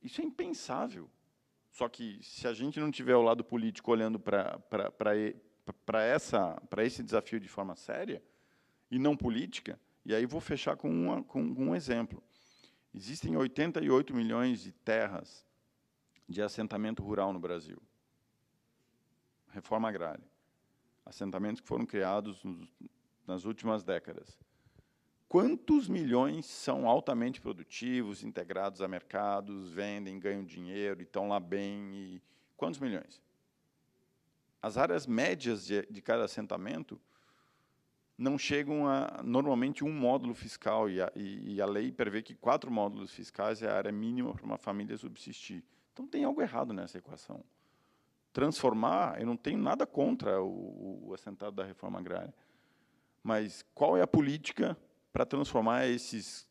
Isso é impensável. Só que, se a gente não tiver o lado político olhando para esse desafio de forma séria, e não política, e aí vou fechar com um exemplo. Existem 88 milhões de terras de assentamento rural no Brasil. Reforma agrária. Assentamentos que foram criados nas últimas décadas. quantos milhões são altamente produtivos, integrados a mercados, vendem, ganham dinheiro e estão lá bem? E quantos milhões? As áreas médias de cada assentamento não chegam a, normalmente, um módulo fiscal, e a lei prevê que 4 módulos fiscais é a área mínima para uma família subsistir. Então, tem algo errado nessa equação. Transformar, eu não tenho nada contra o assentado da reforma agrária, mas qual é a política para transformar esses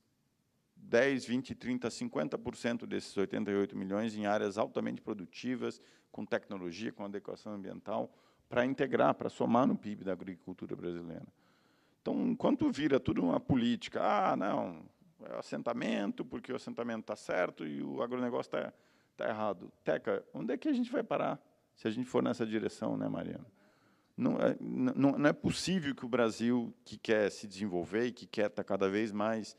10, 20, 30, 50% desses 88 milhões em áreas altamente produtivas, com tecnologia, com adequação ambiental, para integrar, para somar no PIB da agricultura brasileira? Então, enquanto vira tudo uma política, não, é o assentamento, porque o assentamento está certo e o agronegócio está errado. Teca, onde é que a gente vai parar se a gente for nessa direção, né, Mariana? Não é possível que o Brasil, que quer se desenvolver e que quer estar cada vez mais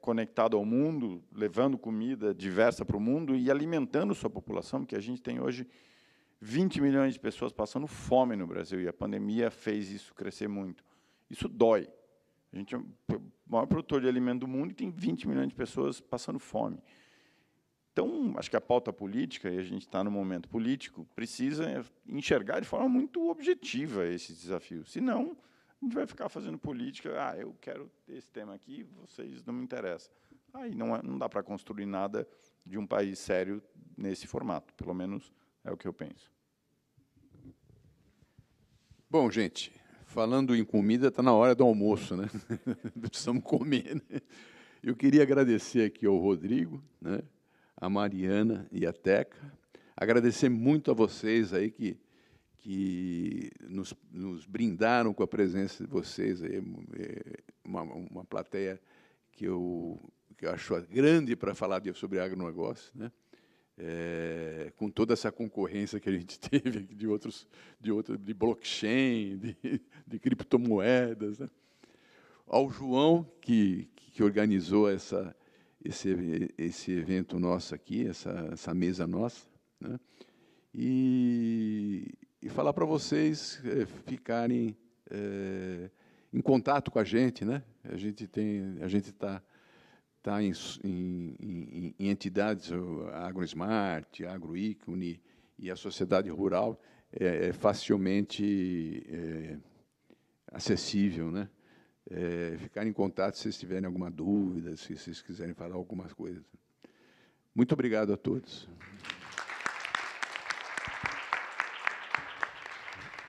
conectado ao mundo, levando comida diversa para o mundo e alimentando sua população, porque a gente tem hoje 20 milhões de pessoas passando fome no Brasil, e a pandemia fez isso crescer muito. Isso dói. A gente é o maior produtor de alimento do mundo e tem 20 milhões de pessoas passando fome. Então, acho que a pauta política, e a gente está no momento político, precisa enxergar de forma muito objetiva esses desafios. Senão, a gente vai ficar fazendo política, eu quero esse tema aqui, vocês não me interessam. Aí não dá para construir nada de um país sério nesse formato, pelo menos é o que eu penso.
Bom, gente, falando em comida, está na hora do almoço, né? Precisamos comer, né? Eu queria agradecer aqui ao Rodrigo, né? A Mariana e a Teca. Agradecer muito a vocês aí que nos brindaram com a presença de vocês, aí, uma plateia que eu acho grande para falar sobre agronegócio, né? Com toda essa concorrência que a gente teve de blockchain, de criptomoedas, né? Ao João, que organizou esse evento nosso aqui, essa mesa nossa, né? E falar para vocês ficarem em contato com a gente, né? A gente está em entidades, a AgroSmart, a AgroIcone e a Sociedade Rural, facilmente acessível, né? Ficar em contato se vocês tiverem alguma dúvida, se vocês quiserem falar alguma coisa. Muito obrigado a todos.